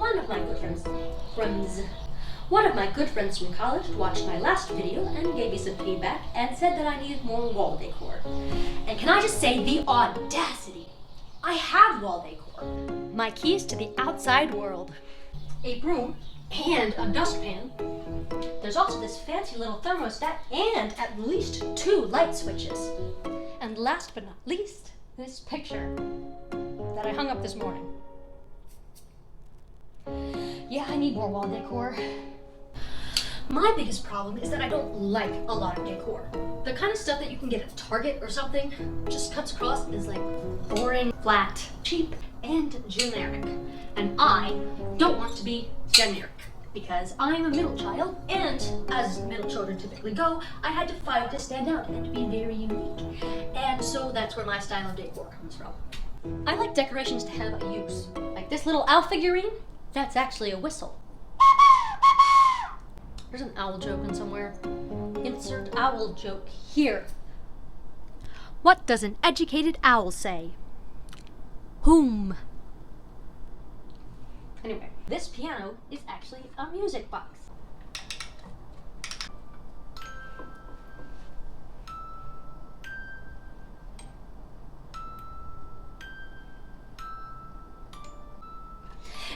One of my good friends from college watched my last video and gave me some feedback and said that I needed more wall decor. And can I just say the audacity? I have wall decor. My keys to the outside world. A broom and a dustpan. There's also this fancy little thermostat and at least 2 light switches. And last but not least, this picture that I hung up this morning. Yeah, I need more wall decor. My biggest problem is that I don't like a lot of decor. The kind of stuff that you can get at Target or something just comes across as like boring, flat, cheap, and generic. And I don't want to be generic because I'm a middle child, and as middle children typically go, I had to fight to stand out and to be very unique. And so that's where my style of decor comes from. I like decorations to have a use. Like this little owl figurine, that's actually a whistle. There's an owl joke in somewhere. Insert owl joke here. What does an educated owl say? Whom? Anyway, this piano is actually a music box.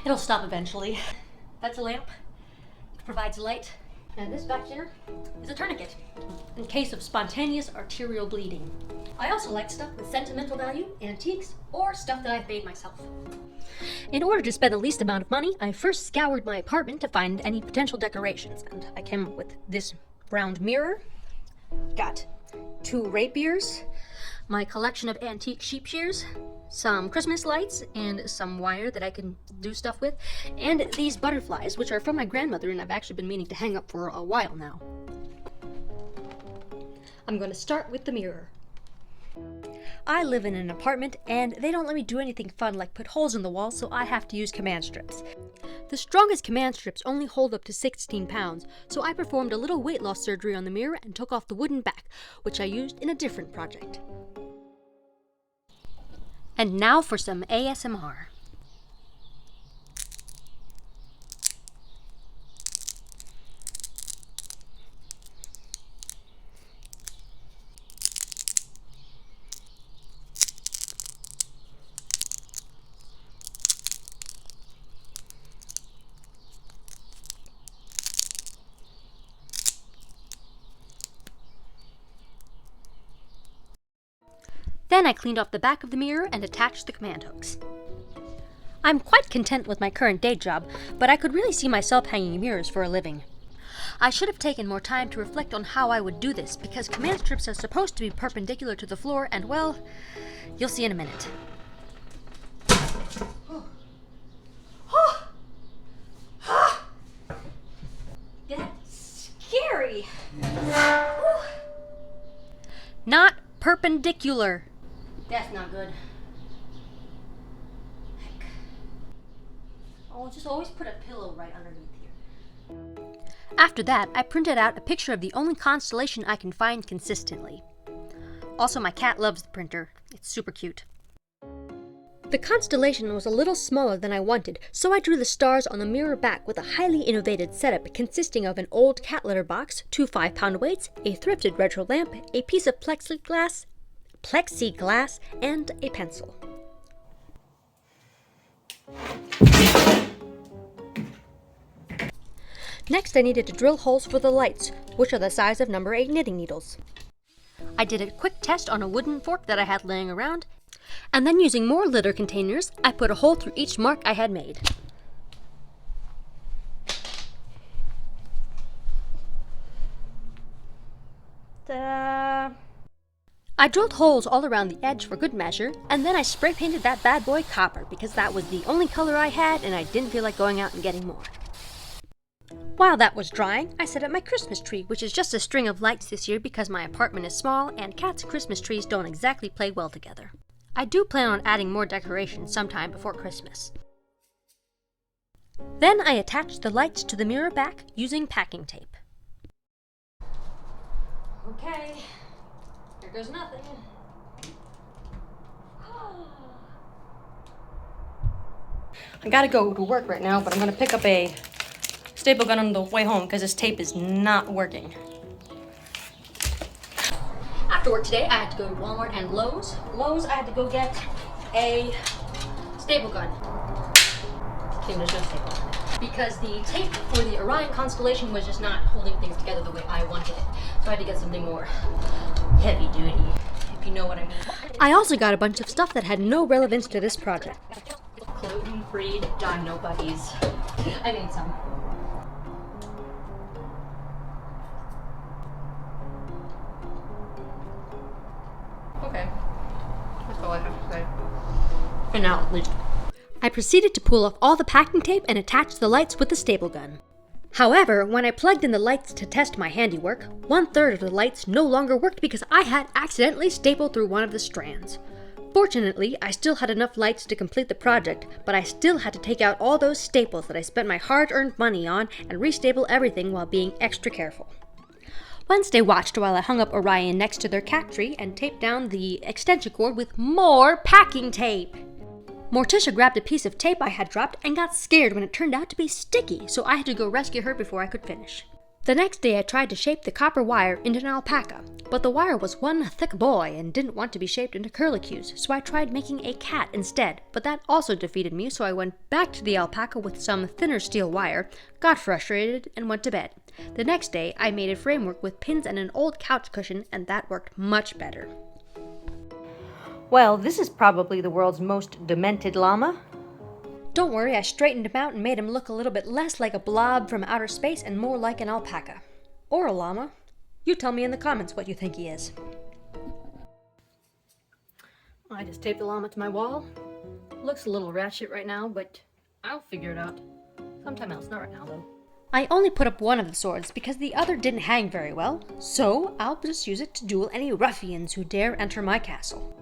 It'll stop eventually. That's a lamp. It provides light. And this back here is a tourniquet in case of spontaneous arterial bleeding. I also like stuff with sentimental value, antiques, or stuff that I've made myself. In order to spend the least amount of money, I first scoured my apartment to find any potential decorations, and I came up with this round mirror, got 2 rapiers, my collection of antique sheep shears, some Christmas lights, and some wire that I can do stuff with, and these butterflies, which are from my grandmother and I've actually been meaning to hang up for a while now. I'm going to start with the mirror. I live in an apartment and they don't let me do anything fun like put holes in the wall, so I have to use command strips. The strongest command strips only hold up to 16 pounds, so I performed a little weight loss surgery on the mirror and took off the wooden back, which I used in a different project. And now for some ASMR. Then I cleaned off the back of the mirror and attached the command hooks. I'm quite content with my current day job, but I could really see myself hanging mirrors for a living. I should have taken more time to reflect on how I would do this, because command strips are supposed to be perpendicular to the floor, and well, you'll see in a minute. That's scary. Not perpendicular. That's not good. Heck. I'll just always put a pillow right underneath here. After that, I printed out a picture of the only constellation I can find consistently. Also, my cat loves the printer. It's super cute. The constellation was a little smaller than I wanted, so I drew the stars on the mirror back with a highly innovative setup consisting of an old cat litter box, 2 5-pound weights, a thrifted retro lamp, a piece of plexiglass, and a pencil. Next, I needed to drill holes for the lights, which are the size of number 8 knitting needles. I did a quick test on a wooden fork that I had laying around, and then using more litter containers, I put a hole through each mark I had made. Ta-da! I drilled holes all around the edge for good measure, and then I spray painted that bad boy copper because that was the only color I had and I didn't feel like going out and getting more. While that was drying, I set up my Christmas tree, which is just a string of lights this year because my apartment is small and cats' Christmas trees don't exactly play well together. I do plan on adding more decorations sometime before Christmas. Then I attached the lights to the mirror back using packing tape. Okay. Here goes nothing. I gotta go to work right now, but I'm gonna pick up a staple gun on the way home because this tape is not working. After work today, I had to go to Walmart and Lowe's. Lowe's, I had to go get a staple gun. Okay, there's no staple gun. Because the tape for the Orion constellation was just not holding things together the way I wanted it. So I had to get something more heavy duty, if you know what I mean. I also got a bunch of stuff that had no relevance to this project. Gluten-free dino buddies. I made some. Okay. That's all I have to say. For now, at least. I proceeded to pull off all the packing tape and attach the lights with the staple gun. However, when I plugged in the lights to test my handiwork, 1/3 of the lights no longer worked because I had accidentally stapled through one of the strands. Fortunately, I still had enough lights to complete the project, but I still had to take out all those staples that I spent my hard-earned money on and restaple everything while being extra careful. Wednesday watched while I hung up Orion next to their cat tree and taped down the extension cord with more packing tape. Morticia grabbed a piece of tape I had dropped and got scared when it turned out to be sticky, so I had to go rescue her before I could finish. The next day I tried to shape the copper wire into an alpaca, but the wire was one thick boy and didn't want to be shaped into curlicues, so I tried making a cat instead, but that also defeated me, so I went back to the alpaca with some thinner steel wire, got frustrated, and went to bed. The next day I made a framework with pins and an old couch cushion, and that worked much better. Well, this is probably the world's most demented llama. Don't worry, I straightened him out and made him look a little bit less like a blob from outer space and more like an alpaca. Or a llama. You tell me in the comments what you think he is. I just taped the llama to my wall. Looks a little ratchet right now, but I'll figure it out. Sometime else, not right now though. I only put up one of the swords because the other didn't hang very well, so I'll just use it to duel any ruffians who dare enter my castle.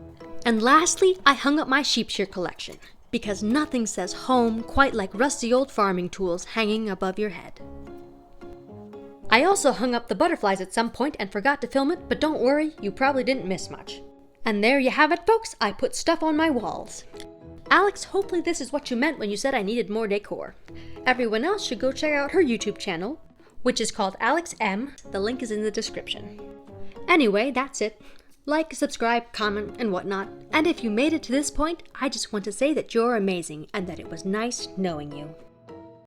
And lastly, I hung up my sheep shear collection, because nothing says home quite like rusty old farming tools hanging above your head. I also hung up the butterflies at some point and forgot to film it, but don't worry, you probably didn't miss much. And there you have it, folks, I put stuff on my walls. Alex, hopefully this is what you meant when you said I needed more decor. Everyone else should go check out her YouTube channel, which is called Alex M. The link is in the description. Anyway, that's it. Like, subscribe, comment, and whatnot. And if you made it to this point, I just want to say that you're amazing and that it was nice knowing you.